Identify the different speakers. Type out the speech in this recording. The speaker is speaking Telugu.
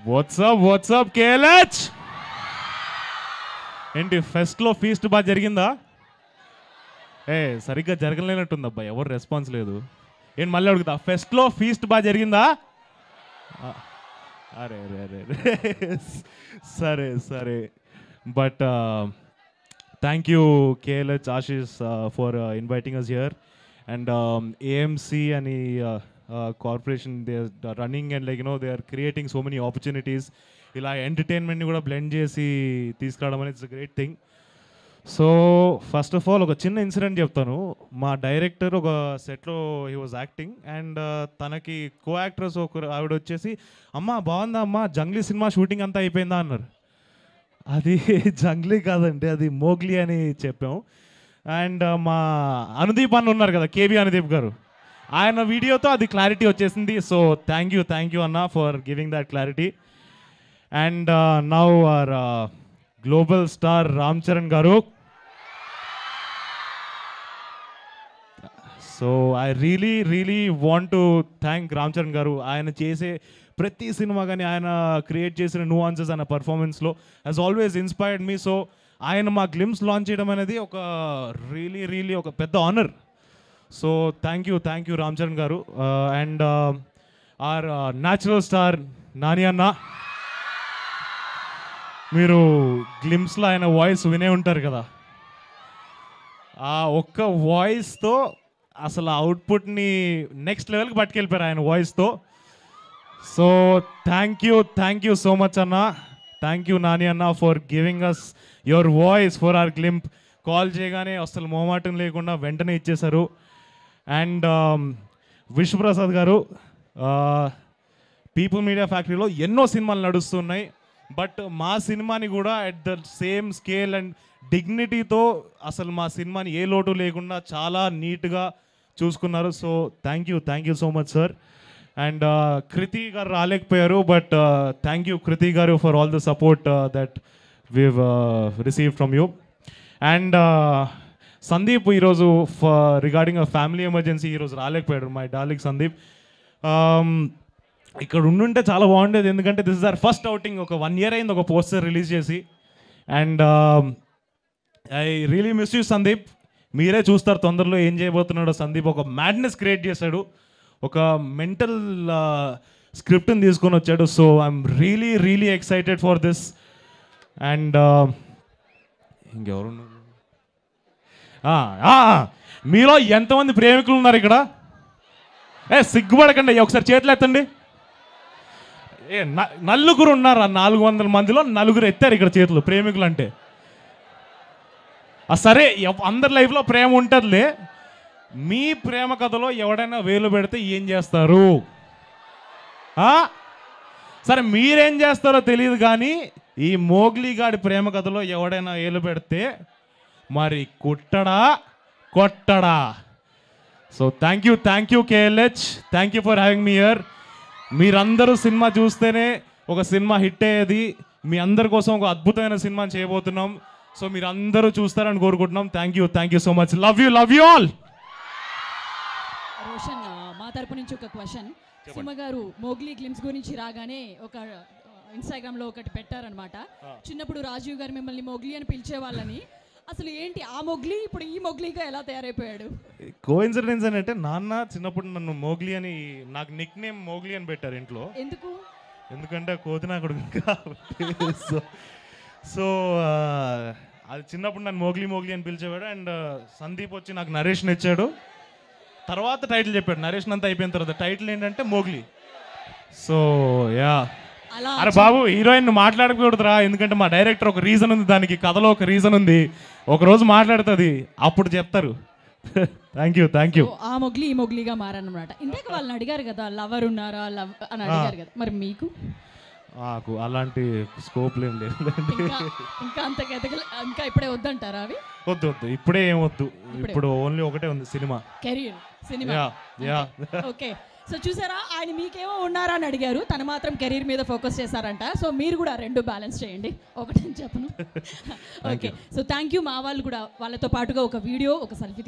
Speaker 1: వాట్సాప్ కేఎల్హెచ్ ఏంటి ఫెస్ట్లో ఫీస్ట్ బాగా జరిగిందా? సరిగ్గా జరగలేనట్టుంది అబ్బా, ఎవరు రెస్పాన్స్ లేదు. ఏంటి మళ్ళీ అడుగుతా, ఫెస్ట్లో ఫీస్ట్ బాగా జరిగిందా? అరే అరే అరే సరే సరే. But thank you KLH Ashish for inviting us here. And AMC అని corporation they are running and like they are creating so many opportunities. ఇలా ఎంటర్టైన్మెంట్ని కూడా బ్లెండ్ చేసి తీసుకురావడం అనేది it's a great thing. So first of all ఒక చిన్న ఇన్సిడెంట్ చెప్తాను. మా డైరెక్టర్ ఒక సెట్లో హీ వాజ్ యాక్టింగ్ అండ్ తనకి కో యాక్టర్స్ ఒక ఆవిడ వచ్చేసి, అమ్మ బాగుందా అమ్మ, జంగ్లీ సినిమా షూటింగ్ అంతా అయిపోయిందా అన్నారు. అది జంగ్లీ కాదండి, అది మోగ్లీ అని చెప్పాం. అండ్ మా అనుదీప్ అన్న ఉన్నారు కదా, కేబీ అనుదీప్ గారు, ఆయన వీడియోతో అది క్లారిటీ వచ్చేసింది. సో థ్యాంక్ యూ అన్న for giving that clarity. And now our global star Ram Charan garu. So I really want to thank Ram Charan garu. ఆయన చేసే ప్రతి సినిమా కానీ ఆయన క్రియేట్ చేసిన న్యూఆన్సెస్ ఆయన పర్ఫార్మెన్స్లో has always inspired me. So ఆయన మా గ్లిమ్స్ లాంచ్ చేయడం అనేది ఒక రియలీ ఒక పెద్ద honour. So thank you Ram Charan garu. And our natural star Nani అన్న, మీరు గ్లిమ్స్లో ఆయన వాయిస్ వినే ఉంటారు కదా, ఆ ఒక్క వాయిస్తో అసలు అవుట్పుట్ని నెక్స్ట్ లెవెల్కి పట్టుకెళ్ళిపోయారు ఆయన వాయిస్తో. So thank you so much అన్న. థ్యాంక్ యూ నాని అన్న for giving us your voice for our glimpse. Call చేయగానే అసలు మొహమాటం లేకుండా వెంటనే ఇచ్చేశారు. అండ్ విశ్వప్రసాద్ గారు, పీపుల్ మీడియా ఫ్యాక్టరీలో ఎన్నో సినిమాలు నడుస్తున్నాయి, బట్ మా సినిమాని కూడా at the same scale and డిగ్నిటీతో అసలు మా సినిమాని ఏ లోటు లేకుండా చాలా నీట్గా చూసుకున్నారు. So thank you so much sir. And Kriti garu రాలేకపోయారు, but thank you Kriti garu for all the support that we've receive from you. And Sandeep ఈరోజు రిగార్డింగ్ అ ఫ్యామిలీ ఎమర్జెన్సీ ఈరోజు రాలేకపోయాడు, మై డార్లింగ్ సందీప్. ఇక్కడ ఉండుంటే చాలా బాగుండేది, ఎందుకంటే this is our first outing. ఒక 1 year అయింది ఒక పోస్టర్ రిలీజ్ చేసి. And I really miss you Sandeep. మీరే చూస్తారు తొందరలో ఏం చేయబోతున్నాడో సందీప్. ఒక మ్యాడ్నెస్ క్రియేట్ చేశాడు, ఒక మెంటల్ స్క్రిప్ట్ని తీసుకొని వచ్చాడు. So I'm really excited for this. And ఇంకెవరు మీలో ఎంతమంది ప్రేమికులు ఉన్నారు ఇక్కడ? సిగ్గుపడకండి, ఒకసారి చేతులు ఎత్తండి. నలుగురు ఉన్నారు, 400 మందిలో 4 ఎత్తారు ఇక్కడ చేతులు ప్రేమికులు అంటే. సరే, అందరి లైఫ్లో ప్రేమ ఉంటుందిలే. మీ ప్రేమ కథలో ఎవడైనా వేలు పెడితే ఏం చేస్తారు? సరే మీరేం చేస్తారో తెలియదు, కానీ ఈ మోగ్లీ గాడి ప్రేమ కథలో ఎవడైనా వేలు పెడితే మరి కొట్టడా. So thank you KLH, thank you for having me here. మీరందరూ సినిమా చూస్తేనే ఒక సినిమా హిట్ అయ్యేది. మీ అందరి కోసం ఒక అద్భుతమైన సినిమాని చేయబోతున్నాం. సో మీరు అందరూ చూస్తారని కోరుకుంటున్నాం. Thank you so much. Love you all.
Speaker 2: Roshan, మా తరపు నుంచి ఒక క్వశ్చన్. సుమ గారు మోగ్లీ గ్లిమ్స్ గురించి రాగానే ఒక ఇన్స్టాగ్రామ్లో ఒకటి పెట్టారనమాట. చిన్నప్పుడు రాజీవ్ గారు మిమ్మల్ని మోగ్లీ అని పిలిచేవాళ్ళని. అసలు ఏంటి ఆ మోగ్లీ ఇప్పుడు ఈ మోగ్లీగా ఎలా తయారైపోయాడు?
Speaker 1: కోఇన్సిడెన్స్ అంటే నాన్న చిన్నప్పుడు నన్ను మోగ్లీ అని, నాకు నిక్ నేమ్ మోగ్లీ అని పెట్టారు ఇంట్లో. ఎందుకంటే కోతినాకుడు కాబట్టి. సో అది చిన్నప్పుడు నన్ను మోగ్లీ అని పిలిచేవాడు. అండ్ సందీప్ వచ్చి నాకు నరేషన్ ఇచ్చాడు, తర్వాత టైటిల్ చెప్పాడు. నరేషన్ అంతా అయిపోయిన తర్వాత టైటిల్ ఏంటంటే మోగ్లీ. సో యా, అరే బాబు హీరోయిన్ మాట్లాడకూడదురా, ఎందుకంటే మా డైరెక్టర్ ఒక రీజన్ ఉంది, దానికి కథలో ఒక రీజన్ ఉంది, ఒకరోజు మాట్లాడుతుంది, అప్పుడు చెప్తారు. Thank you.
Speaker 2: ఆ మొగ్లీ ఈ మొగ్లీగా మారన్నమాట. ఇందాక వాళ్ళని అడిగారు కదా, లవర్ ఉన్నారా అని అడిగారు కదా, మరి మీకు?
Speaker 1: నాకు అలాంటి స్కోప్ ఏం లేదు.
Speaker 2: ఇంకా అంత ఇంకా ఇప్పుడే వద్దంటారా అవి?
Speaker 1: వద్దు, ఇప్పుడే ఏం వద్దు. ఇప్పుడు ఓన్లీ ఒకటే ఉంది, cinema,
Speaker 2: career, cinema. Okay, so చూసారా, ఆయన మీకేమో ఉన్నారా అని అడిగారు, తను మాత్రం కెరీర్ మీద ఫోకస్ చేశారంట. సో మీరు కూడా 2 బ్యాలెన్స్ చేయండి, ఒకటని చెప్పను. Okay, so thank you. మా వాళ్ళు కూడా వాళ్ళతో పాటుగా ఒక వీడియో, ఒక సెల్ఫీ